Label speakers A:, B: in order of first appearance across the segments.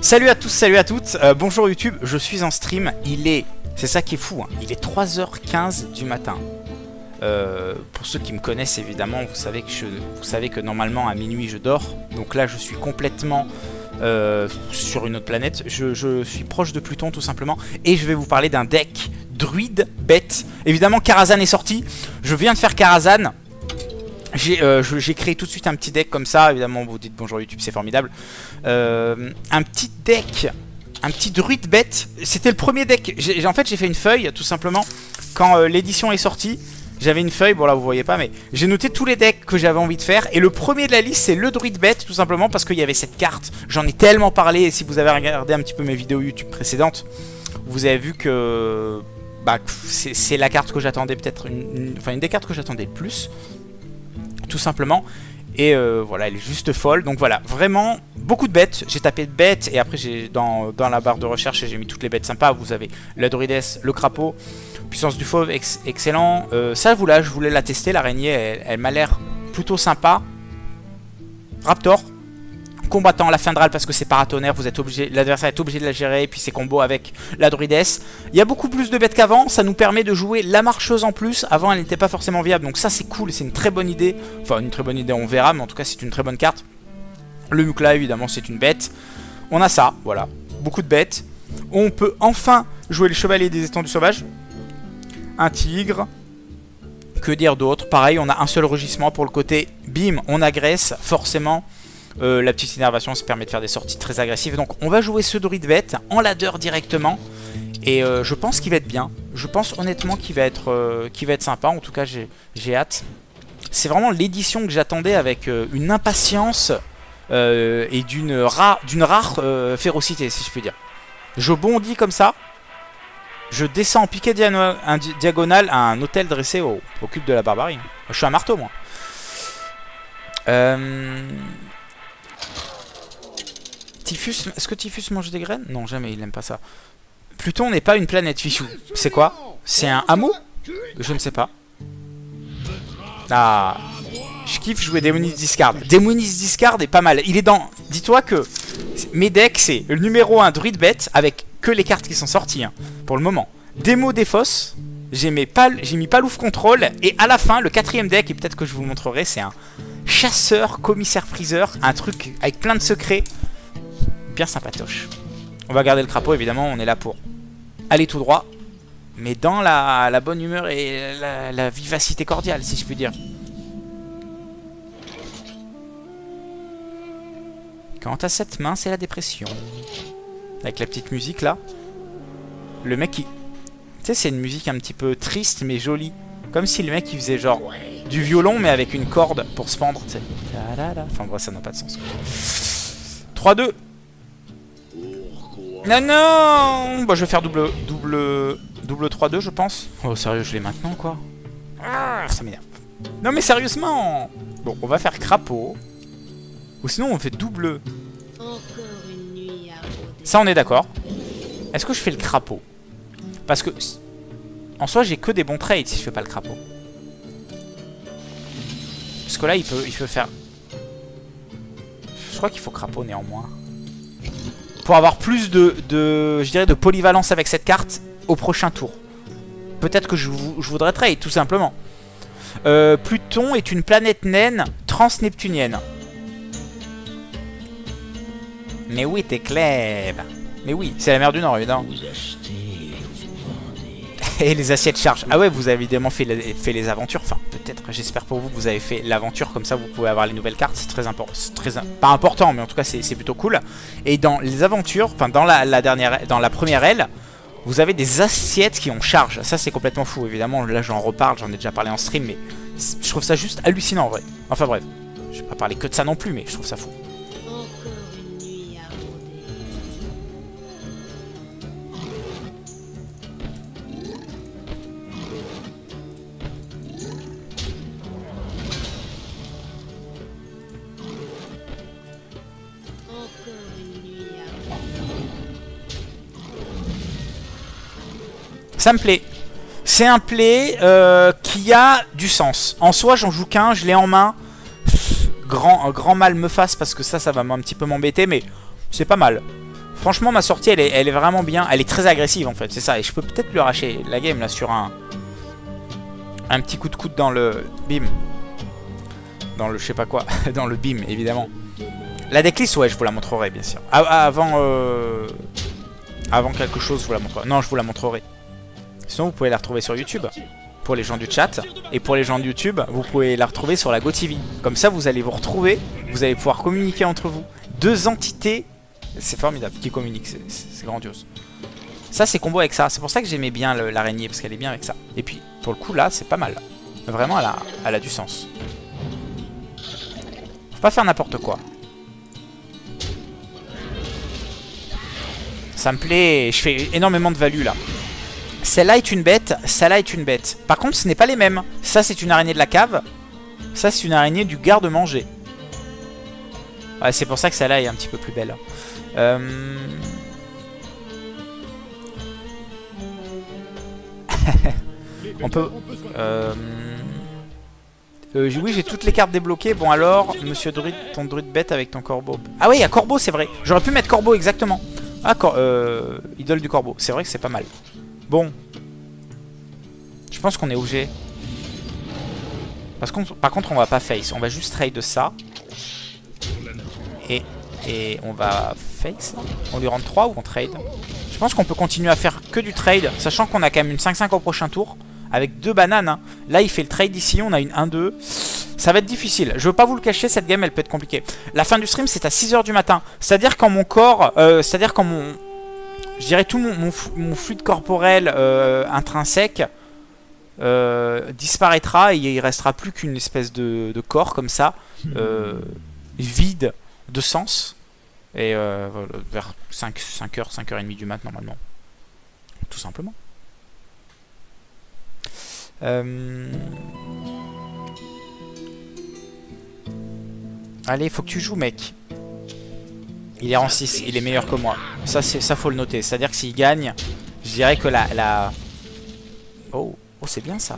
A: Salut à tous, salut à toutes, bonjour YouTube, je suis en stream, c'est ça qui est fou, hein, il est 3h15 du matin. Pour ceux qui me connaissent évidemment, vous savez que normalement à minuit je dors. Donc là je suis complètement sur une autre planète, je suis proche de Pluton tout simplement. Et je vais vous parler d'un deck druide bête. Évidemment Karazhan est sorti, je viens de faire Karazhan. J'ai créé tout de suite un petit deck comme ça, évidemment vous dites bonjour YouTube, c'est formidable. Un petit deck, un petit druide bête, c'était le premier deck. En fait j'ai fait une feuille tout simplement quand l'édition est sortie. J'avais une feuille, bon là vous voyez pas, mais j'ai noté tous les decks que j'avais envie de faire. Et le premier de la liste c'est le druide bête, tout simplement parce qu'il y avait cette carte. J'en ai tellement parlé, et si vous avez regardé un petit peu mes vidéos YouTube précédentes, vous avez vu que c'est la carte que j'attendais, peut-être une des cartes que j'attendais le plus, tout simplement. Et voilà, elle est juste folle. Donc voilà, vraiment beaucoup de bêtes. J'ai tapé de bêtes et après j'ai dans la barre de recherche j'ai mis toutes les bêtes sympas. Vous avez la druidesse, le crapaud, puissance du fauve, excellent. Ça je voulais la tester, l'araignée, elle m'a l'air plutôt sympa. Raptor, combattant, la Findrale parce que c'est paratonnerre, vous êtes obligé, l'adversaire est obligé de la gérer, et puis c'est combo avec la druidesse. Il y a beaucoup plus de bêtes qu'avant, ça nous permet de jouer la marcheuse en plus. Avant elle n'était pas forcément viable, donc ça c'est cool, c'est une très bonne idée. Enfin une très bonne idée, on verra, mais en tout cas c'est une très bonne carte. Le Mukla évidemment c'est une bête. On a ça, voilà, beaucoup de bêtes. On peut enfin jouer le chevalier des étendues sauvages. Un tigre. Que dire d'autre? Pareil, on a un seul rugissement pour le côté. Bim, on agresse, forcément. La petite énervation, ça permet de faire des sorties très agressives. Donc on va jouer ce druide bête en ladder directement. Et je pense qu'il va être bien. Je pense honnêtement qu'il va être sympa. En tout cas j'ai hâte. C'est vraiment l'édition que j'attendais avec une impatience et d'une rare férocité, si je puis dire. Je bondis comme ça. Je descends en piqué diagonale à un hôtel dressé au cube de la barbarie. Je suis un marteau moi. Typhus, est-ce que Typhus mange des graines? Non, jamais, il n'aime pas ça. Pluton n'est pas une planète, fichou. C'est quoi? C'est un hameau? Je ne sais pas. Ah, je kiffe jouer Démonis Discard. Démonis Discard est pas mal. Il est dans... Dis-toi que mes decks, c'est le numéro 1 druide bête avec que les cartes qui sont sorties hein, pour le moment. Démo Défausse, j'ai mis Palouf Contrôle. Et à la fin, le quatrième deck, et peut-être que je vous le montrerai, c'est un chasseur, commissaire-priseur. Un truc avec plein de secrets. Bien sympatoche. On va garder le crapaud, évidemment, on est là pour aller tout droit. Mais dans la bonne humeur et la vivacité cordiale, si je puis dire. Quant à cette main, c'est la dépression. Avec la petite musique là. Le mec qui... Tu sais, c'est une musique un petit peu triste mais jolie. Comme si le mec il faisait genre du violon mais avec une corde pour se pendre. T'sais. Enfin bref, ça n'a pas de sens. 3-2. Non, non. Bah je vais faire double 3-2 je pense. Oh sérieux, je l'ai maintenant quoi. Ah, ça m'énerve. Non mais sérieusement. Bon, on va faire crapaud. Ou sinon on fait double. Ça on est d'accord. Est-ce que je fais le crapaud? Parce que en soi j'ai que des bons trades si je fais pas le crapaud. Parce que là il peut faire... Je crois qu'il faut crapaud néanmoins. Pour avoir plus je dirais de polyvalence avec cette carte au prochain tour. Peut-être que je voudrais trade tout simplement. Pluton est une planète naine transneptunienne. Mais oui, t'es clair. Mais oui, c'est la mer du Nord, évidemment. Et les assiettes chargent. Ah ouais, vous avez évidemment fait les aventures. Enfin, peut-être, j'espère pour vous que vous avez fait l'aventure. Comme ça, vous pouvez avoir les nouvelles cartes. C'est très important. Pas important, mais en tout cas, c'est plutôt cool. Et dans les aventures, enfin, dans la première aile, vous avez des assiettes qui ont charge. Ça, c'est complètement fou, évidemment. Là, j'en reparle. J'en ai déjà parlé en stream. Mais je trouve ça juste hallucinant, en vrai. Enfin, bref. Je vais pas parler que de ça non plus, mais je trouve ça fou. Ça me plaît. C'est un play qui a du sens. En soi, j'en joue qu'un, je l'ai en main. Grand mal me fasse parce que ça va un petit peu m'embêter, mais c'est pas mal. Franchement, ma sortie, elle est vraiment bien. Elle est très agressive, en fait. C'est ça. Et je peux peut-être lui arracher la game, là, sur un petit coup de coude dans le bim. Dans le je sais pas quoi. Dans le bim, évidemment. La decklist, ouais, je vous la montrerai, bien sûr. Avant quelque chose, je vous la montrerai. Non, je vous la montrerai. Sinon, vous pouvez la retrouver sur YouTube. Pour les gens du chat. Et pour les gens de YouTube, vous pouvez la retrouver sur la GoTV. Comme ça, vous allez vous retrouver. Vous allez pouvoir communiquer entre vous. Deux entités. C'est formidable, qui communiquent. C'est grandiose. Ça, c'est combo avec ça. C'est pour ça que j'aimais bien l'araignée. Parce qu'elle est bien avec ça. Et puis, pour le coup, là, c'est pas mal. Vraiment, elle a du sens. Faut pas faire n'importe quoi. Ça me plaît. Je fais énormément de value, là. Celle-là est une bête, celle-là est une bête. Par contre, ce n'est pas les mêmes. Ça, c'est une araignée de la cave. Ça, c'est une araignée du garde-manger. Ouais, c'est pour ça que celle-là est un petit peu plus belle. On peut... oui, j'ai toutes les cartes débloquées. Bon alors, monsieur druide, ton druide bête avec ton corbeau. Ah oui, il y a corbeau, c'est vrai. J'aurais pu mettre corbeau, exactement. Ah, idole du corbeau. C'est vrai que c'est pas mal. Bon. Je pense qu'on est obligé. Par contre, on va pas face. On va juste trade ça. Et on va face. On lui rentre 3 ou on trade? Je pense qu'on peut continuer à faire que du trade. Sachant qu'on a quand même une 5-5 au prochain tour. Avec 2 bananes. Hein. Là, il fait le trade ici. On a une 1-2. Ça va être difficile. Je veux pas vous le cacher. Cette game, elle peut être compliquée. La fin du stream, c'est à 6 h du matin. C'est-à-dire quand mon corps... c'est-à-dire quand mon... Je dirais tout mon fluide corporel intrinsèque disparaîtra et il restera plus qu'une espèce de corps comme ça, vide de sens. Et vers 5h, 5h30 du mat normalement. Tout simplement. Allez, faut que tu joues, mec. Il est rang 6, il est meilleur que moi. Ça faut le noter. C'est-à-dire que s'il gagne, je dirais que la... Oh, c'est bien ça.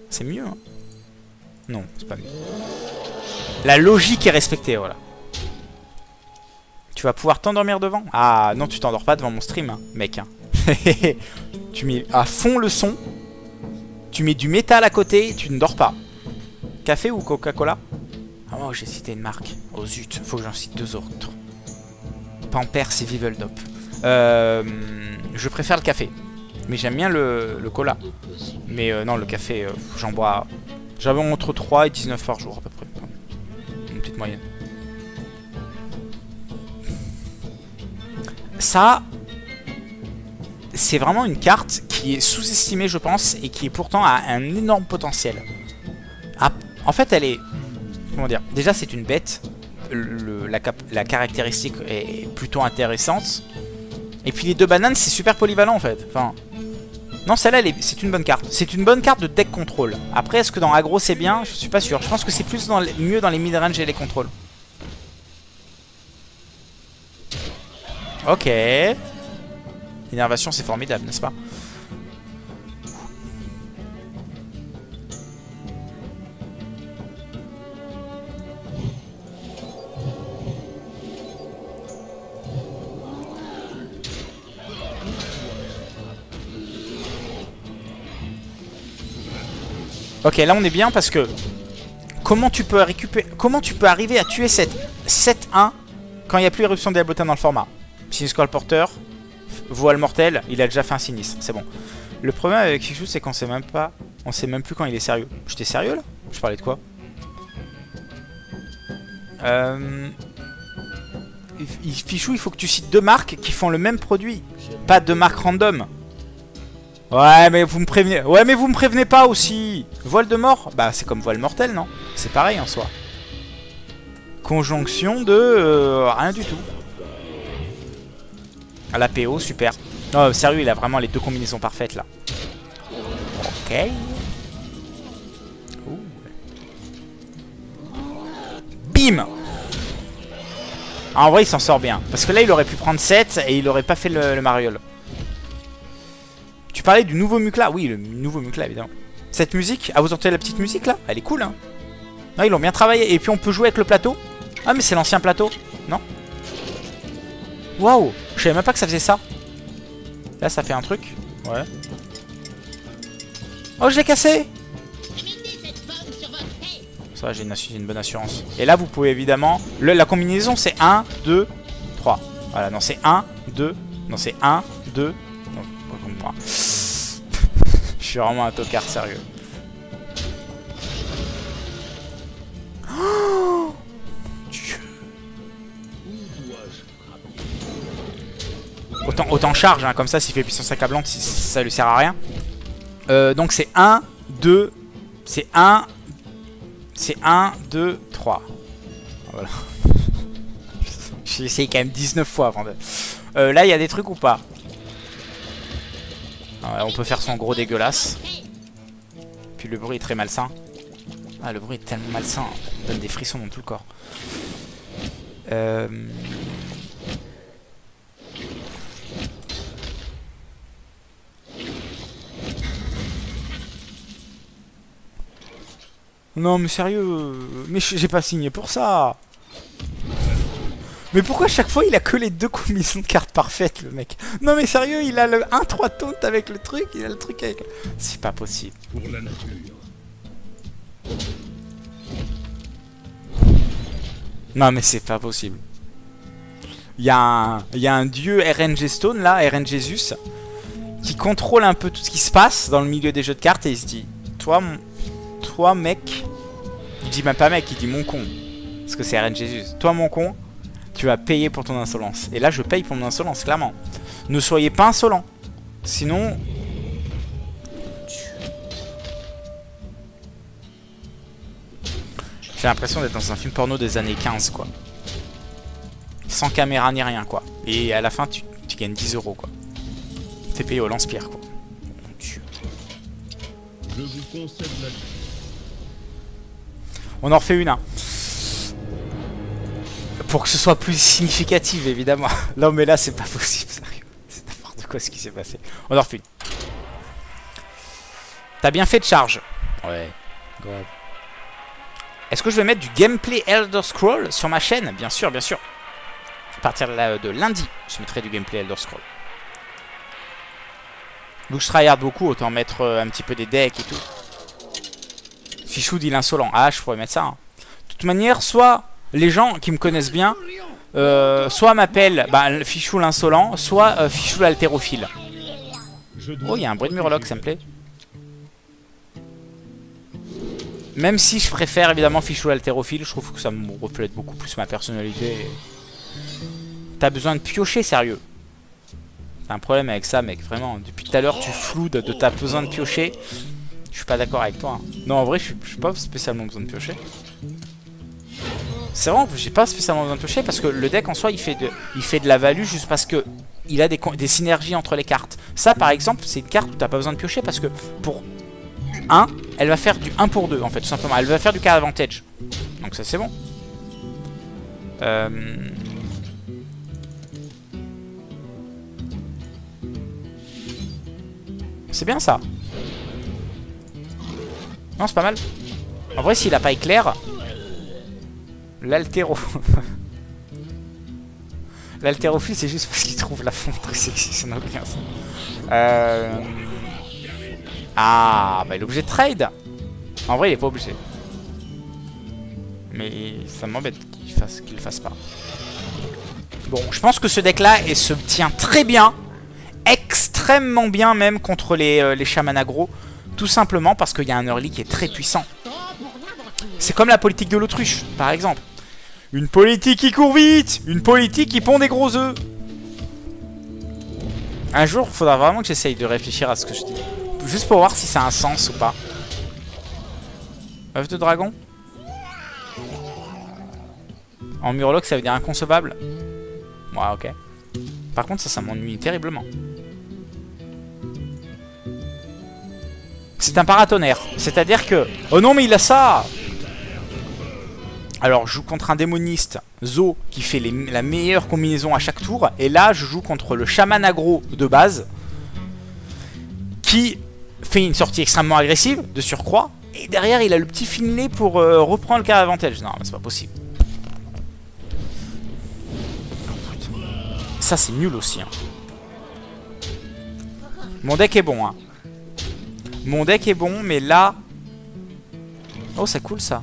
A: C'est mieux. Hein. Non, c'est pas mieux. La logique est respectée, voilà. Tu vas pouvoir t'endormir devant? Ah, non, tu t'endors pas devant mon stream, hein, mec. Hein. Tu mets à fond le son. Tu mets du métal à côté et tu ne dors pas. Café ou Coca-Cola? Ah, oh, j'ai cité une marque. Oh zut, faut que j'en cite 2 autres. Pampers et Viveldop. Je préfère le café. Mais j'aime bien le cola. Mais non, le café, j'en bois... J'avais entre 3 et 19 par jour à peu près. Une petite moyenne. Ça, c'est vraiment une carte qui est sous-estimée, je pense, et qui est pourtant a un énorme potentiel. Ah, en fait, elle est... Comment dire? Déjà, c'est une bête. La caractéristique est plutôt intéressante. Et puis les 2 bananes, c'est super polyvalent en fait. Enfin, non, celle-là, c'est une bonne carte. C'est une bonne carte de deck contrôle. Après, est-ce que dans aggro c'est bien? Je suis pas sûr. Je pense que c'est plus mieux dans les mid-range et les contrôles. Ok. L'énervation, c'est formidable, n'est-ce pas? Ok, là on est bien parce que comment tu peux arriver à tuer cette 7-1 quand il n'y a plus éruption de Diablotin dans le format? Sinistre Colporteur, voile mortelle, il a déjà fait un sinistre, c'est bon. Le problème avec Fichou, c'est qu'on sait même pas, on sait même plus quand il est sérieux. J'étais sérieux là? Je parlais de quoi? Fichou, il faut que tu cites 2 marques qui font le même produit, pas 2 marques random. Ouais, mais vous me prévenez. Ouais, mais vous me prévenez pas aussi. Voile de mort? Bah, c'est comme voile mortel, non? C'est pareil en soi. Conjonction de rien du tout. À la PO, super. Non, sérieux, il a vraiment les 2 combinaisons parfaites là. Ok. Ouh. Bim. Ah, en vrai, il s'en sort bien. Parce que là, il aurait pu prendre 7 et il aurait pas fait le mariole. Tu parlais du nouveau Mukla? Oui, le nouveau Mukla, évidemment. Cette musique, ah, vous entendez la petite musique là? Elle est cool, hein. Non, ils l'ont bien travaillé. Et puis on peut jouer avec le plateau. Ah, mais c'est l'ancien plateau. Non? Waouh! Je savais même pas que ça faisait ça. Là, ça fait un truc. Ouais. Oh, je l'ai cassé! Ça va, j'ai une bonne assurance. Et là, vous pouvez évidemment... la combinaison, c'est 1, 2, 3. Voilà, non, c'est 1, 2... Non, c'est 1, 2... Non, pas comprendre. Je suis vraiment un tocard, sérieux. Oh Dieu. Autant charge, hein, comme ça, s'il fait puissance accablante, ça lui sert à rien. Donc c'est 1, 2... C'est 1... C'est 1, 2, 3. Voilà. J'ai essayé quand même 19 fois avant de... là, il y a des trucs ou pas? On peut faire son gros dégueulasse. Puis le bruit est très malsain. Ah, le bruit est tellement malsain. Il donne des frissons dans tout le corps. Non, mais sérieux. Mais j'ai pas signé pour ça. Mais pourquoi à chaque fois il a que les deux combinaisons de cartes parfaites, le mec? Non mais sérieux, il a le 1-3 taunt avec le truc, il a le truc avec... C'est pas possible.
B: Pour la nature.
A: Non mais c'est pas possible. Il y a un dieu RNG Stone là, RNG Zeus, qui contrôle un peu tout ce qui se passe dans le milieu des jeux de cartes et il se dit, toi mec, il dit même pas mec, il dit mon con, parce que c'est RNG Zeus. Toi mon con, tu vas payer pour ton insolence. Et là, je paye pour mon insolence, clairement. Ne soyez pas insolent. Sinon... J'ai l'impression d'être dans un film porno des années 15, quoi. Sans caméra ni rien, quoi. Et à la fin, tu gagnes 10 €, quoi. T'es payé au lance-pierre, quoi. Mon Dieu.
B: Je vous concède la vie.
A: On en refait une, hein. Pour que ce soit plus significatif, évidemment. Non, mais là, c'est pas possible, sérieux. C'est n'importe quoi ce qui s'est passé. On en refait une. T'as bien fait de charge. Ouais, grave. Est-ce que je vais mettre du gameplay Elder Scrolls sur ma chaîne? Bien sûr, bien sûr. À partir de lundi, je mettrai du gameplay Elder Scrolls. Donc je tryhard beaucoup, autant mettre un petit peu des decks et tout. Fichou dit l'insolent. Ah, je pourrais mettre ça. Hein. De toute manière, soit... Les gens qui me connaissent bien, soit m'appellent Fichou l'insolent, soit Fichou l'haltérophile. Oh, il y a un bruit de murloc, ça me plaît. Même si je préfère évidemment Fichou l'haltérophile, je trouve que ça me reflète beaucoup plus ma personnalité. T'as besoin de piocher, sérieux. T'as un problème avec ça, mec, vraiment. Depuis tout à l'heure, tu floues de t'as besoin de piocher. Je suis pas d'accord avec toi. Hein. Non, en vrai, je suis pas spécialement besoin de piocher. C'est vrai que j'ai pas spécialement besoin de piocher parce que le deck en soi il fait de la value juste parce que il a des synergies entre les cartes. Ça par exemple c'est une carte où t'as pas besoin de piocher parce que pour 1 elle va faire du 1 pour 2 en fait tout simplement. Elle va faire du card advantage. Donc ça c'est bon. C'est bien ça. Non c'est pas mal. En vrai s'il a pas éclair... L'haltéro. L'haltérophile, c'est juste parce qu'il trouve la fonte très sexy, ça n'a aucun sens. Ah, bah il est obligé de trade. En vrai, il est pas obligé. Mais ça m'embête qu'il le fasse pas. Bon, je pense que ce deck-là se tient très bien. Extrêmement bien même contre les chamans aggro. Tout simplement parce qu'il y a un early qui est très puissant. C'est comme la politique de l'autruche, par exemple. Une politique qui court vite, une politique qui pond des gros œufs. Un jour, il faudra vraiment que j'essaye de réfléchir à ce que je dis. Juste pour voir si ça a un sens ou pas. Œuf de dragon. En murloc, ça veut dire inconcevable. Ouais, ok. Par contre, ça m'ennuie terriblement. C'est un paratonnerre. C'est-à-dire que... Oh non, mais il a ça! Alors, je joue contre un démoniste, Zo, qui fait la meilleure combinaison à chaque tour. Et là, je joue contre le chaman aggro de base, qui fait une sortie extrêmement agressive, de surcroît. Et derrière, il a le petit filet pour reprendre le card advantage. Non, mais c'est pas possible. Ça, c'est nul aussi. Hein. Mon deck est bon. Hein. Mon deck est bon, mais là... Oh, c'est cool, ça.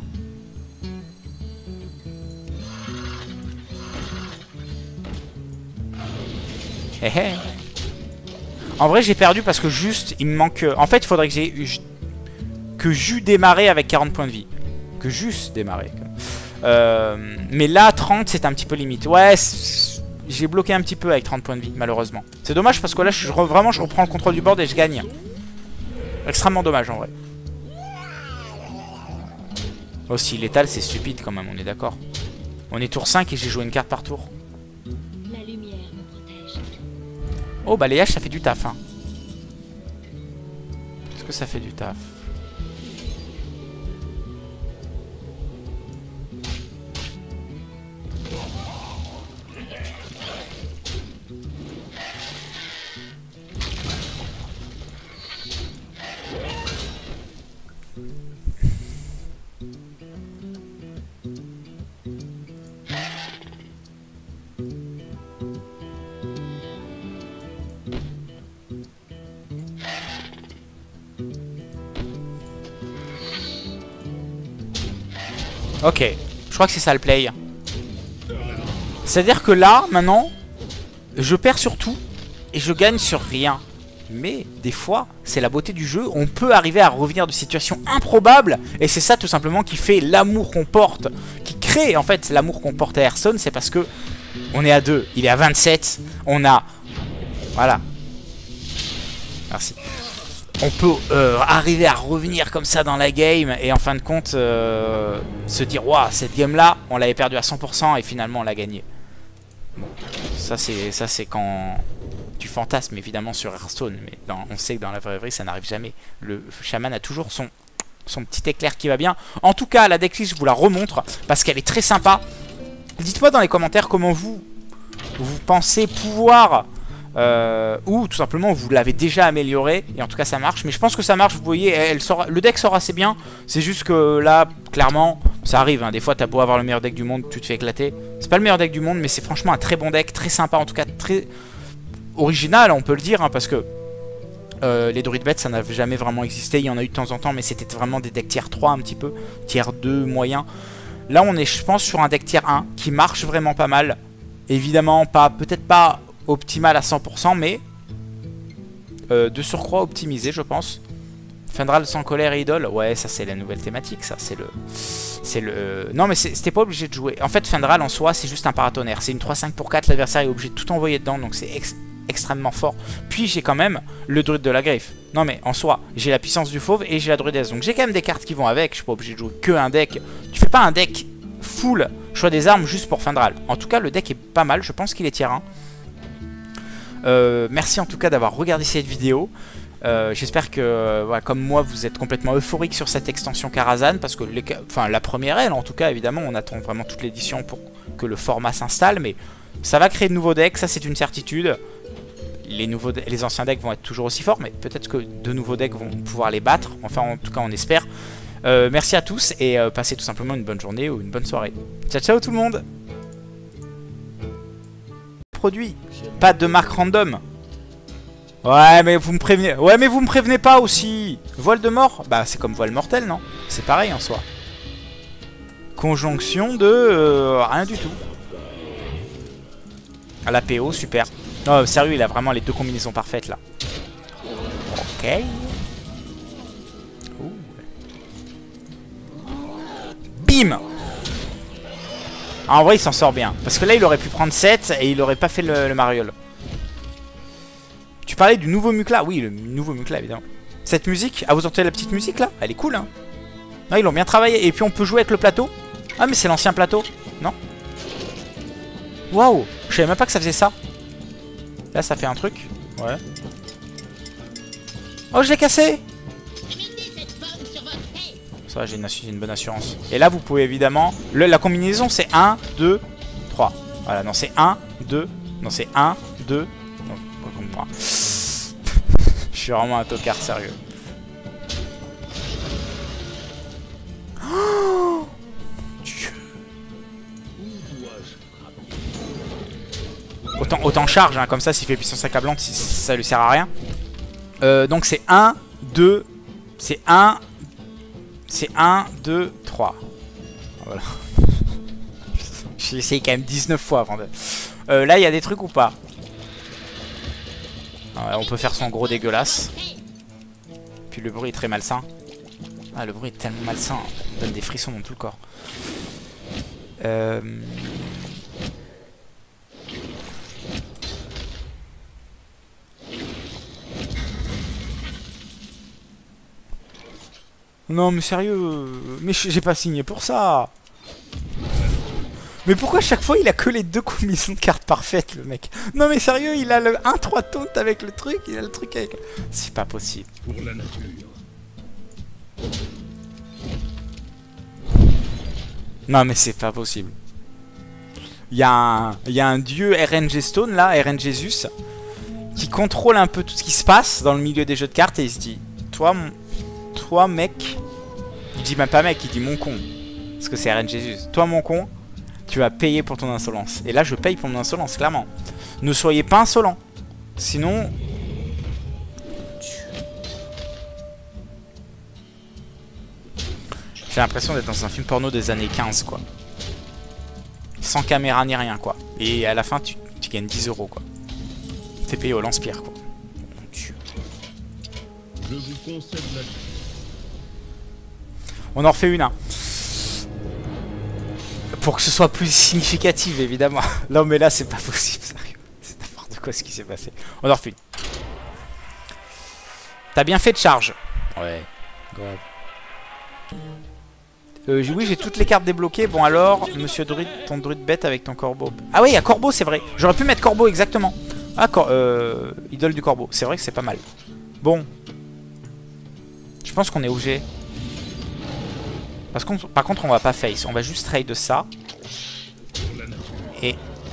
A: Hé hé. En vrai, j'ai perdu parce que juste, il me manque... En fait, il faudrait que j'eus démarré avec 40 points de vie. Que j'eusse démarré. Mais là, 30, c'est un petit peu limite. Ouais, j'ai bloqué un petit peu avec 30 points de vie, malheureusement. C'est dommage parce que là, vraiment, je reprends le contrôle du board et je gagne. Extrêmement dommage, en vrai. Aussi, létal, c'est stupide quand même, on est d'accord. On est tour 5 et j'ai joué une carte par tour.
C: La lumière me protège.
A: Oh, balayage, ça fait du taf. Hein. Est-ce que ça fait du taf? Ok, je crois que c'est ça le play. C'est-à-dire que là, maintenant, je perds sur tout et je gagne sur rien. Mais des fois, c'est la beauté du jeu. On peut arriver à revenir de situations improbables. Et c'est ça tout simplement qui fait l'amour qu'on porte. Qui crée en fait l'amour qu'on porte à Hearthstone. C'est parce que on est à 2. Il est à 27. On a... Voilà. Merci. On peut arriver à revenir comme ça dans la game et en fin de compte se dire waouh, cette game là on l'avait perdu à 100% et finalement on l'a gagné. Bon, ça c'est quand tu fantasmes évidemment sur Hearthstone, mais on sait que dans la vraie vie ça n'arrive jamais. Le chaman a toujours son petit éclair qui va bien. En tout cas la decklist je vous la remontre parce qu'elle est très sympa. Dites-moi dans les commentaires comment vous pensez pouvoir... ou tout simplement vous l'avez déjà amélioré et en tout cas ça marche, mais je pense que ça marche. Vous voyez, le deck sort assez bien. C'est juste que là clairement ça arrive hein. Des fois t'as beau avoir le meilleur deck du monde, tu te fais éclater. C'est pas le meilleur deck du monde, mais c'est franchement un très bon deck, très sympa, en tout cas très original on peut le dire hein, parce que les druides bêtes ça n'a jamais vraiment existé. Il y en a eu de temps en temps, mais c'était vraiment des decks tier 3 un petit peu, tier 2 moyen. Là on est je pense sur un deck tier 1 qui marche vraiment pas mal. Évidemment peut-être pas optimal à 100%, mais de surcroît optimisé je pense. Fendral sans colère et idole, ouais ça c'est la nouvelle thématique, ça c'est le... Non mais c'était pas obligé de jouer. En fait Fendral en soi c'est juste un paratonnerre, c'est une 3-5 pour 4, l'adversaire est obligé de tout envoyer dedans, donc c'est extrêmement fort. Puis j'ai quand même le druide de la griffe. Non mais en soi j'ai la puissance du fauve et j'ai la druidesse, donc j'ai quand même des cartes qui vont avec. Je suis pas obligé de jouer que un deck. Tu fais pas un deck full choix des armes juste pour Fendral. En tout cas le deck est pas mal, je pense qu'il est tier 1. Merci en tout cas d'avoir regardé cette vidéo. J'espère que voilà, comme moi vous êtes complètement euphorique sur cette extension Karazhan, parce que la première elle en tout cas évidemment on attend vraiment toute l'édition pour que le format s'installe, mais ça va créer de nouveaux decks, ça c'est une certitude. Les anciens decks vont être toujours aussi forts, mais peut-être que de nouveaux decks vont pouvoir les battre, enfin en tout cas on espère. Merci à tous et passez tout simplement une bonne journée ou une bonne soirée. Ciao ciao tout le monde. Produit, pas de marque random. Ouais mais vous me prévenez. Ouais mais vous me prévenez pas aussi. Voile de mort, bah c'est comme voile mortel non? C'est pareil en soi. Conjonction de rien du tout. À la PO, super. Non sérieux, il a vraiment les deux combinaisons parfaites là. Ok. Ouh. Bim. En vrai il s'en sort bien. Parce que là il aurait pu prendre 7 et il aurait pas fait le mariole. Tu parlais du nouveau Mukla? Oui, le nouveau Mukla évidemment. Cette musique, ah vous entendez la petite musique là? Elle est cool hein. Non, ils l'ont bien travaillé. Et puis on peut jouer avec le plateau. Ah mais c'est l'ancien plateau. Non? Waouh, je savais même pas que ça faisait ça. Là ça fait un truc. Ouais. Oh je l'ai cassé. Ça va, j'ai une bonne assurance. Et là vous pouvez évidemment... la combinaison c'est 1, 2, 3. Voilà, non c'est 1, 2. Non c'est 1, 2. Non, pas comme moi. Je suis vraiment un tocard sérieux. Oh Dieu. autant charge, hein, comme ça s'il fait puissance accablante, ça lui sert à rien. Donc c'est 1, 2, c'est 1, 2, 3. Voilà. J'ai essayé quand même 19 fois avant de... là il y a des trucs ou pas? On peut faire son gros dégueulasse. Puis le bruit est très malsain. Ah, le bruit est tellement malsain, on donne des frissons dans tout le corps. Non mais sérieux, mais j'ai pas signé pour ça. Mais pourquoi à chaque fois il a que les 2 combinaisons de cartes parfaites le mec? Non mais sérieux, il a le 1-3 taunt avec le truc, il a le truc avec... C'est pas possible.
B: Pour la nature.
A: Non mais c'est pas possible. Il y a un dieu RNG Stone là, RNG Jesus, qui contrôle un peu tout ce qui se passe dans le milieu des jeux de cartes et il se dit, toi mec, il dit même pas mec, il dit mon con, parce que c'est RNG Jesus. Toi mon con, tu vas payer pour ton insolence. Et là je paye pour mon insolence, clairement. Ne soyez pas insolent, sinon... J'ai l'impression d'être dans un film porno des années 15 quoi. Sans caméra ni rien quoi. Et à la fin tu gagnes 10 € quoi. T'es payé au lance-pierre quoi. Mon Dieu.
B: Je vous concède la lumière.
A: On en refait une hein. Pour que ce soit plus significatif évidemment. Non mais là c'est pas possible sérieux. C'est n'importe quoi ce qui s'est passé. On en refait une. T'as bien fait de charge. Ouais. Grave. Oui, j'ai toutes les cartes débloquées. Bon alors, monsieur druide, ton druide bête avec ton corbeau. Ah oui, il y a corbeau, c'est vrai. J'aurais pu mettre corbeau, exactement. Ah, idole du corbeau. C'est vrai que c'est pas mal. Bon. Je pense qu'on est obligé. Parce qu'on, par contre, on va pas face. On va juste trade ça.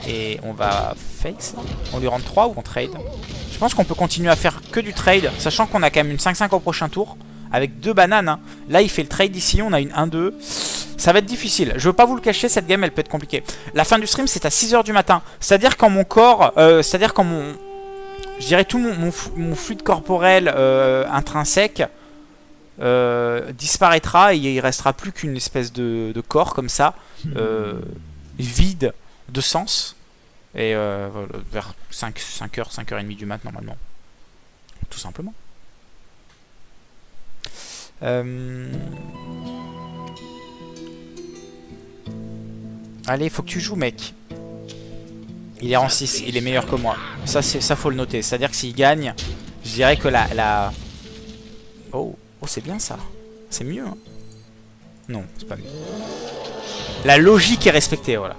A: Et on va face. On lui rend 3 ou on trade? Je pense qu'on peut continuer à faire que du trade. Sachant qu'on a quand même une 5-5 au prochain tour. Avec 2 bananes hein. Là il fait le trade ici, on a une 1-2. Ça va être difficile, je veux pas vous le cacher, cette game elle peut être compliquée. La fin du stream c'est à 6 h du matin. C'est-à-dire quand mon corps, c'est-à-dire quand mon... Je dirais tout mon fluide corporel intrinsèque disparaîtra. Et il restera plus qu'une espèce de corps comme ça, vide de sens. Et vers 5h, 5h30 du mat normalement. Tout simplement. Allez, faut que tu joues, mec. Il est en 6, il est meilleur que moi. Ça faut le noter. C'est-à-dire que s'il gagne, je dirais que la... Oh, c'est bien ça. C'est mieux. Hein. Non, c'est pas mieux. La logique est respectée, voilà.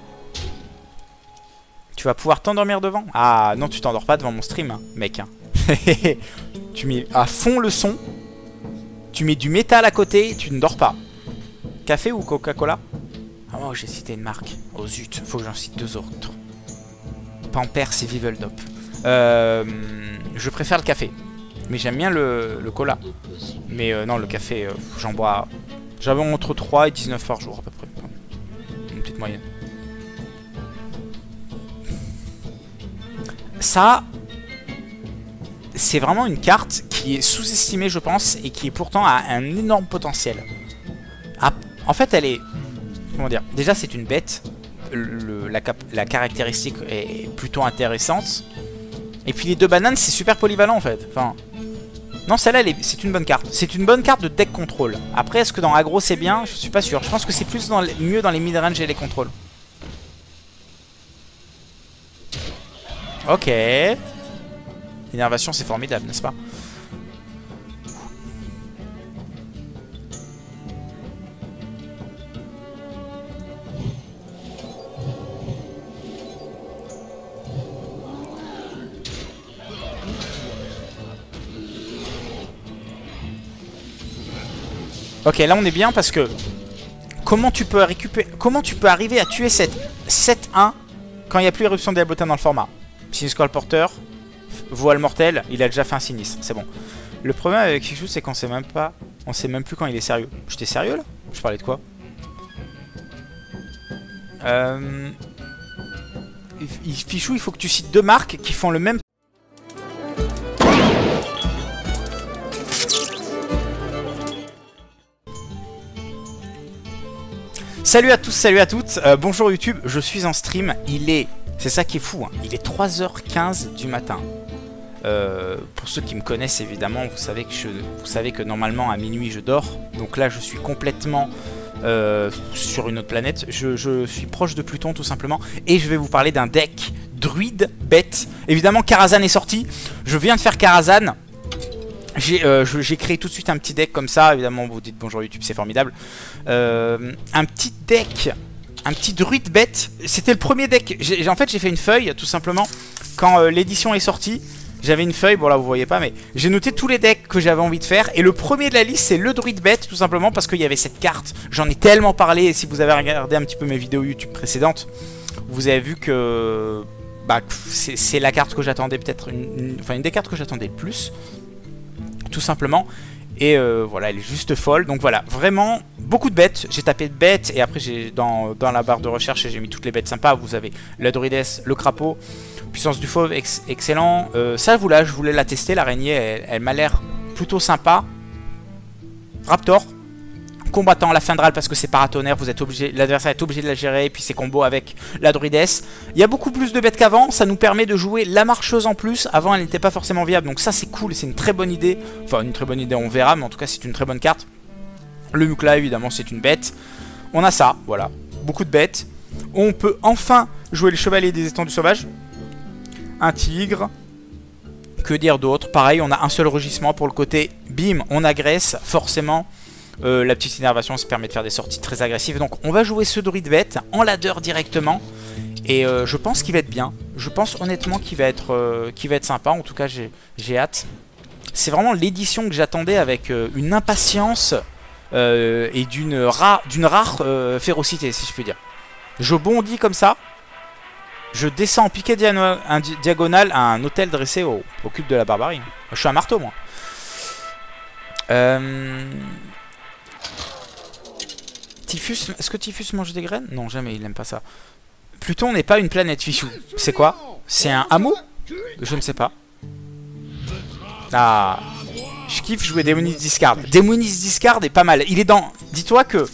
A: Tu vas pouvoir t'endormir devant? Ah, non, tu t'endors pas devant mon stream, hein, mec. Hein. Tu mets à fond le son. Tu mets du métal à côté, tu ne dors pas. Café ou Coca-Cola? Ah oh, j'ai cité une marque. Oh zut, faut que j'en cite 2 autres. Pampers et Viveldop. Je préfère le café. Mais j'aime bien le cola. Mais non, le café, j'en bois... J'avais entre 3 et 19 par jour à peu près. Une petite moyenne. Ça... C'est vraiment une carte qui est sous-estimée, je pense, et qui pourtant a un énorme potentiel. Ah, en fait, elle est... Comment dire? Déjà, c'est une bête. La caractéristique est plutôt intéressante. Et puis les 2 bananes, c'est super polyvalent, en fait. Enfin... Non, celle-là, c'est une bonne carte. C'est une bonne carte de deck contrôle. Après, est-ce que dans aggro, c'est bien? Je suis pas sûr. Je pense que c'est plus mieux dans les mid-range et les contrôles. Ok... L'énervation c'est formidable, n'est-ce pas? Ok, là on est bien parce que comment tu peux arriver à tuer cette 7-1 quand il n'y a plus éruption Diablotin dans le format? Sinisque Porteur, voile mortel, il a déjà fait un sinistre, c'est bon. Le problème avec Kichu, c'est qu'on sait même pas, on sait même plus quand il est sérieux. J'étais sérieux là? Je parlais de quoi? Fichou, il faut que tu cites 2 marques qui font le même. Salut à tous, salut à toutes, bonjour YouTube, je suis en stream, c'est ça qui est fou, hein, il est 3h15 du matin. Pour ceux qui me connaissent évidemment, vous savez que normalement à minuit je dors. Donc là je suis complètement sur une autre planète, je suis proche de Pluton tout simplement. Et je vais vous parler d'un deck druide bête. Évidemment Karazhan est sorti, je viens de faire Karazhan. J'ai créé tout de suite un petit deck comme ça, évidemment vous dites bonjour YouTube, c'est formidable. Un petit deck, un petit druide bête, c'était le premier deck. En fait j'ai fait une feuille tout simplement quand l'édition est sortie. J'avais une feuille, bon là vous voyez pas, mais j'ai noté tous les decks que j'avais envie de faire. Et le premier de la liste c'est le druide bête, tout simplement parce qu'il y avait cette carte. J'en ai tellement parlé, et si vous avez regardé un petit peu mes vidéos YouTube précédentes, vous avez vu que bah, c'est la carte que j'attendais peut-être, enfin une des cartes que j'attendais le plus, tout simplement. Et voilà, elle est juste folle. Donc voilà, vraiment beaucoup de bêtes. J'ai tapé bêtes et après j'ai dans la barre de recherche j'ai mis toutes les bêtes sympas. Vous avez la druidesse, le crapaud, puissance du fauve, excellent. Ça je voulais la tester, l'araignée, elle m'a l'air plutôt sympa. Raptor, combattant, la Findrale parce que c'est paratonnerre, l'adversaire est obligé de la gérer, et puis ses combos avec la druidesse. Il y a beaucoup plus de bêtes qu'avant, ça nous permet de jouer la marcheuse en plus. Avant elle n'était pas forcément viable, donc ça c'est cool, c'est une très bonne idée. Enfin une très bonne idée, on verra, mais en tout cas c'est une très bonne carte. Le Mukla évidemment c'est une bête. On a ça, voilà, beaucoup de bêtes. On peut enfin jouer le chevalier des étendues sauvages. Un tigre. Que dire d'autre? Pareil, on a un seul rugissement pour le côté. Bim, on agresse, forcément. La petite innervation ça permet de faire des sorties très agressives. Donc on va jouer ce druide bête en ladder directement. Et je pense qu'il va être bien. Je pense honnêtement qu'il va être sympa. En tout cas j'ai hâte. C'est vraiment l'édition que j'attendais avec une impatience et d'une rare férocité, si je puis dire. Je bondis comme ça. Je descends en piqué diagonale à un hôtel dressé au cube de la barbarie. Je suis un marteau moi. Typhus, est-ce que Typhus mange des graines? Non, jamais, il n'aime pas ça. Pluton n'est pas une planète, Fichou. C'est quoi? C'est un hameau? Je ne sais pas. Ah, je kiffe jouer Démonis Discard. Démonis Discard est pas mal. Il est dans... Dis-toi que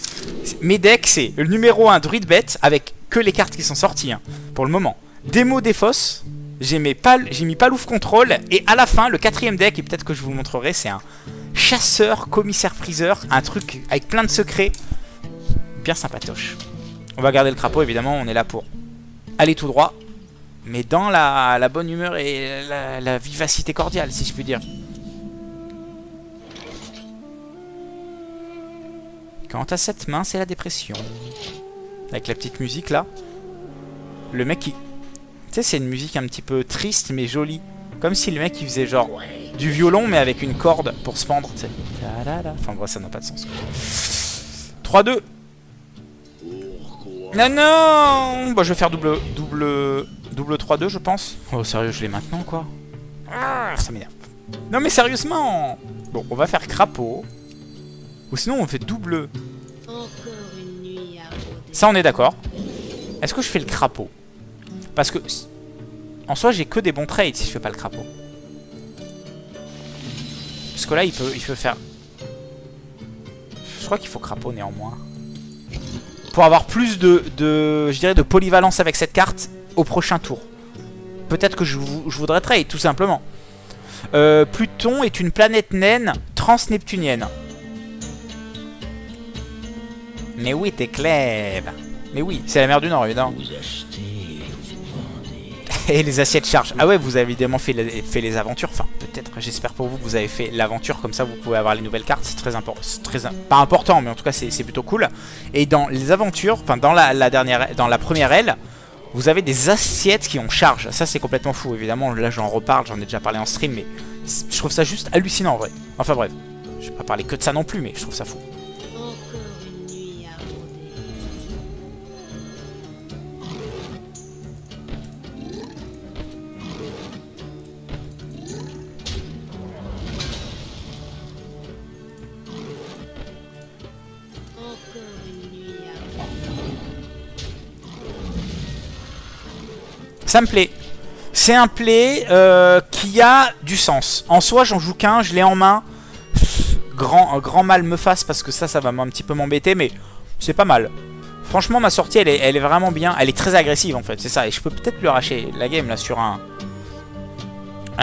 A: mes decks, c'est le numéro 1 druide bête avec que les cartes qui sont sorties hein, pour le moment. Démo Défausse. J'ai mis Palouf Control. Et à la fin, le 4ème deck, et peut-être que je vous montrerai, c'est un chasseur, commissaire-priseur. Un truc avec plein de secrets. Bien sympatoche. On va garder le crapaud évidemment, on est là pour aller tout droit. Mais dans la bonne humeur et la vivacité cordiale si je puis dire. Quant à cette main c'est la dépression. Avec la petite musique là. Le mec qui... Tu sais c'est une musique un petit peu triste mais jolie. Comme si le mec il faisait genre du violon mais avec une corde pour se pendre. T'sais. Enfin bref ça n'a pas de sens. 3-2. Non non bah, je vais faire double 3-2 je pense. Oh sérieux je l'ai maintenant quoi. Ah, ça m'énerve. Non mais sérieusement. Bon on va faire crapaud. Ou sinon on fait double. Ça on est d'accord. Est-ce que je fais le crapaud? Parce que en soi j'ai que des bons trades si je fais pas le crapaud. Parce que là il peut faire... Je crois qu'il faut crapaud néanmoins. Pour avoir plus je dirais de polyvalence avec cette carte au prochain tour. Peut-être que je voudrais trade, tout simplement. Pluton est une planète naine transneptunienne. Mais oui, t'es clair. Mais oui, c'est la mer du Nord, évidemment. Et les assiettes charge. Ah ouais, vous avez évidemment fait les aventures. Enfin, peut-être, j'espère pour vous que vous avez fait l'aventure. Comme ça, vous pouvez avoir les nouvelles cartes. C'est très important. Pas important, mais en tout cas, c'est plutôt cool. Et dans les aventures, enfin, dans la première aile, vous avez des assiettes qui ont charge. Ça, c'est complètement fou. Évidemment, là, j'en reparle. J'en ai déjà parlé en stream. Mais je trouve ça juste hallucinant, en vrai. Enfin, bref. Je vais pas parler que de ça non plus, mais je trouve ça fou. Ça me plaît. C'est un play qui a du sens. En soi, j'en joue qu'un, je l'ai en main. Grand mal me fasse parce que ça va un petit peu m'embêter, mais c'est pas mal. Franchement, ma sortie, elle est vraiment bien. Elle est très agressive, en fait, c'est ça. Et je peux peut-être lui arracher la game, là, sur un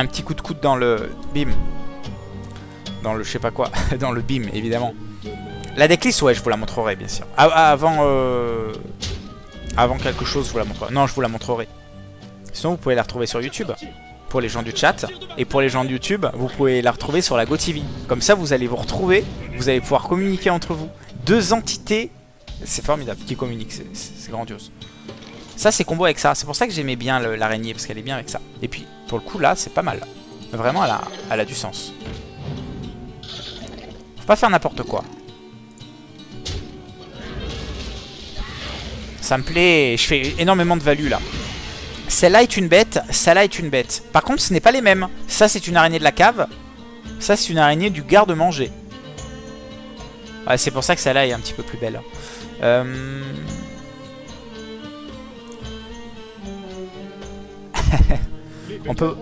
A: petit coup de coude dans le bim. Dans le je sais pas quoi. Dans le bim, évidemment. La decklist, ouais, je vous la montrerai, bien sûr. Avant quelque chose, je vous la montrerai. Non, je vous la montrerai. Sinon, vous pouvez la retrouver sur YouTube. Pour les gens du chat. Et pour les gens de YouTube, vous pouvez la retrouver sur la GoTV. Comme ça, vous allez vous retrouver. Vous allez pouvoir communiquer entre vous. Deux entités. C'est formidable qui communiquent. C'est grandiose. Ça, c'est combo avec ça. C'est pour ça que j'aimais bien l'araignée. Parce qu'elle est bien avec ça. Et puis, pour le coup, là, c'est pas mal. Vraiment, elle a du sens. Faut pas faire n'importe quoi. Ça me plaît. Je fais énormément de value, là. Celle-là est une bête, celle-là est une bête. Par contre, ce n'est pas les mêmes. Ça, c'est une araignée de la cave. Ça, c'est une araignée du garde-manger. Ouais, c'est pour ça que celle-là est un petit peu plus belle. On peut...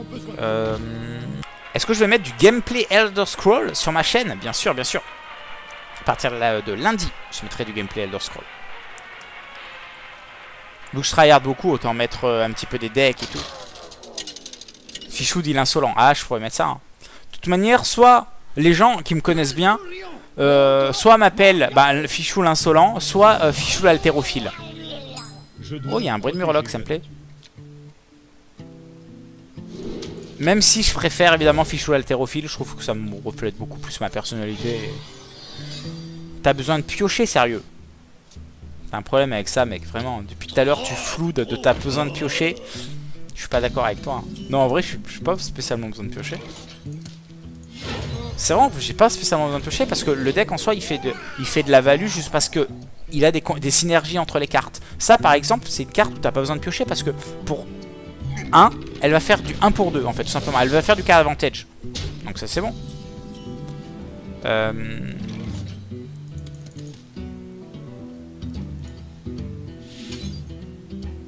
A: Est-ce que je vais mettre du gameplay Elder Scrolls sur ma chaîne? Bien sûr, bien sûr. À partir de lundi, je mettrai du gameplay Elder Scrolls. Donc je tryhard beaucoup, autant mettre un petit peu des decks et tout. Fichou dit l'insolent. Ah, je pourrais mettre ça. Hein. De toute manière, soit les gens qui me connaissent bien, soit m'appellent Fichou l'insolent, soit Fichou l'haltérophile. Oh, il y a un bruit de murloc, ça me plaît. Même si je préfère évidemment Fichou l'haltérophile, je trouve que ça me reflète beaucoup plus ma personnalité. T'as besoin de piocher, sérieux. T'as un problème avec ça, mec, vraiment. Depuis tout à l'heure, tu floues de t'as besoin de piocher. Je suis pas d'accord avec toi. Hein. Non, en vrai, je suis pas spécialement besoin de piocher. C'est vrai, j'ai pas spécialement besoin de piocher parce que le deck en soi, il fait de la value juste parce que il a des synergies entre les cartes. Ça, par exemple, c'est une carte où t'as pas besoin de piocher parce que pour 1, elle va faire du 1 pour 2, en fait, tout simplement. Elle va faire du card advantage. Donc ça, c'est bon.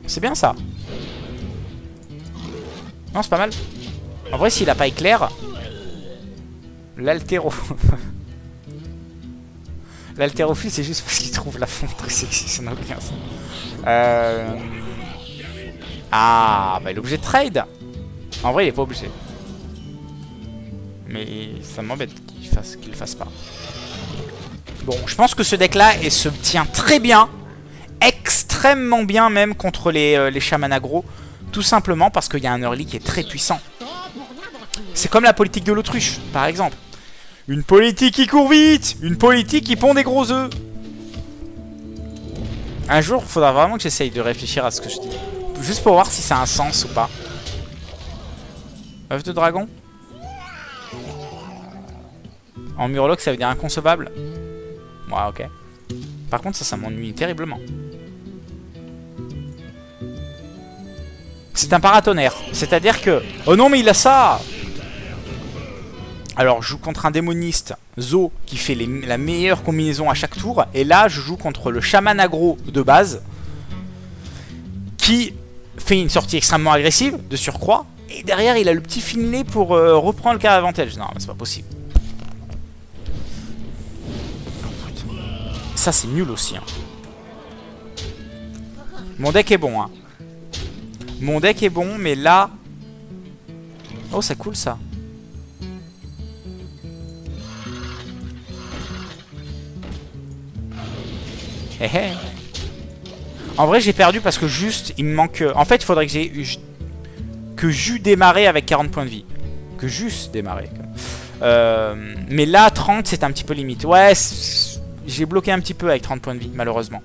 A: C'est bien ça. Non, c'est pas mal. En vrai, s'il a pas éclair, l'haltéro. L'haltérophile, c'est juste parce qu'il trouve la fonte très sexy. Ça n'a aucun sens. Ah, bah il est obligé de trade. En vrai, il est pas obligé. Mais ça m'embête qu'il le fasse pas. Bon, je pense que ce deck-là se tient très bien. Extrêmement bien même contre les chamans aggro. Tout simplement parce qu'il y a un early qui est très puissant. C'est comme la politique de l'autruche, par exemple. Une politique qui court vite. Une politique qui pond des gros œufs. Un jour, il faudra vraiment que j'essaye de réfléchir à ce que je dis. Juste pour voir si ça a un sens ou pas. Œuf de dragon. En murloc, ça veut dire inconcevable. Ouais, ok. Par contre, ça m'ennuie terriblement. C'est un paratonnerre. C'est-à-dire que... Oh non, mais il a ça! Alors, je joue contre un démoniste, Zo, qui fait la meilleure combinaison à chaque tour. Et là, je joue contre le chaman aggro de base, qui fait une sortie extrêmement agressive, de surcroît. Et derrière, il a le petit filet pour reprendre le card advantage. Non, c'est pas possible. Ça, c'est nul aussi. Hein. Mon deck est bon. Hein. Mon deck est bon, mais là... Oh, c'est cool, ça. Hé hé. En vrai, j'ai perdu parce que juste, il me manque... En fait, il faudrait que j'eus démarré avec 40 points de vie. Que j'eusse démarré. Mais là, 30, c'est un petit peu limite. Ouais, j'ai bloqué un petit peu avec 30 points de vie, malheureusement.